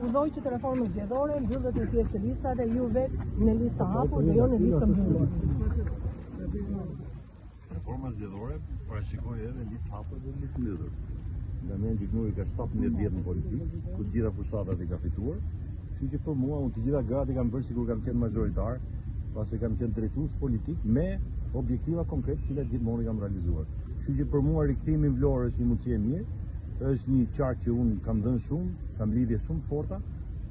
Udhoj që të reformën zgjedhore mbyllet në pjesë të listave, ju vetë në listë hapur dhe jo në listë mbyllur. Reforma zgjedhore parashikoi edhe listë hapur dhe listë mbyllur. Damian Gjiknuri ka 17 vjet në politikë, ku të gjitha fushatat i ka fituar. Kështu që për mua, unë të gjitha gratë i kam bërë sikur kam qenë majoritar, pasi kam qenë drejtues politik me objektiva konkrete që gjithmonë i kam realizuar. Kështu që për mua rikthimi në Vlorë është një mundësi e mirë, është një qark që unë kam dhënë shumë, kam lidhje shumë të forta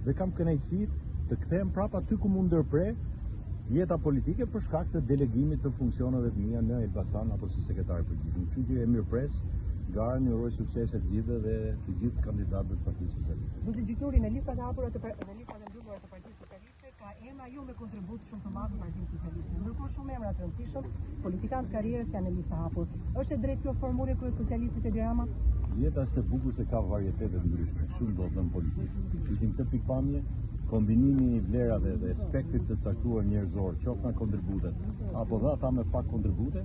dhe kam kënaqësi të kthehem prapë aty ku mund ndërpre jeta politike për shkak të delegimit të funksioneve të mia në Elbasan apo si sekretar i përgjithshëm. Kështu që e mirëpres garën, uroj suksese të gjithë dhe të gjithë kandidatëve të Partisë Socialiste. Zoti Gjiknuri, në listat e hapura në listat e mbyllura të Partisë Socialiste ka emra jo me kontribut shumë të madh të Partisë Socialiste. Ndërkohë shumë emra të rëndësishëm, politikanë të karrierës janë në listë hapur. Është e drejtë kjo formulë kryes socialistit Edi Rama? Jeta është e bukur se ka varietete të ndryshme, shumë do të në politikë. Që në këtë pikpamje, kombinimi i vlerave dhe aspektit të caktuar njerëzor, qoftë nga kontributet, apo dhe ata me pak kontribute,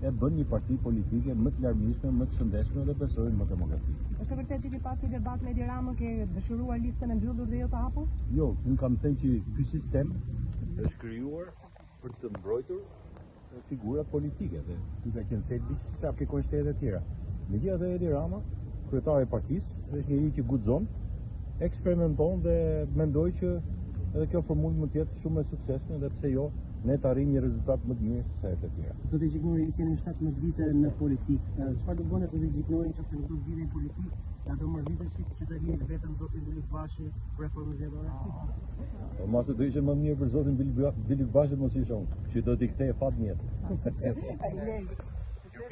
e bën një parti politike më të larmishme, më të shëndetshme dhe besoj më demokratike. Është vërtet që ki pas një debat me Edi Ramën ke dëshiruar listën e mbyllur dhe jo të hapur? Jo, unë kam thënë që ky sistem është krijuar për të mbrojtur figurat politike dhe ky ka qenë thelbi që aplikojnë shtetet e tjera. Megjithatë Edi Rama, kryetari i partisë, është njëri që guxon, eksperimenton dhe mendoj që edhe kjo formulë mund të jetë shumë e suksesshme dhe pse jo, ne të arrijmë një rezultat më të mirë se sa e tjera. Zoti Gjiknuri, keni 17 vite në politikë. Çfarë do bëni zoti Gjiknuri nëse nuk do të vini në politikë? Ja do marrë vite që të rinë vetëm zotin Bilik Bashi për reformën zgjedhore? Po mos do ishte më mirë për zotin Bilik Bashi mos ishte unë, që do t'i kthej fat në jetë.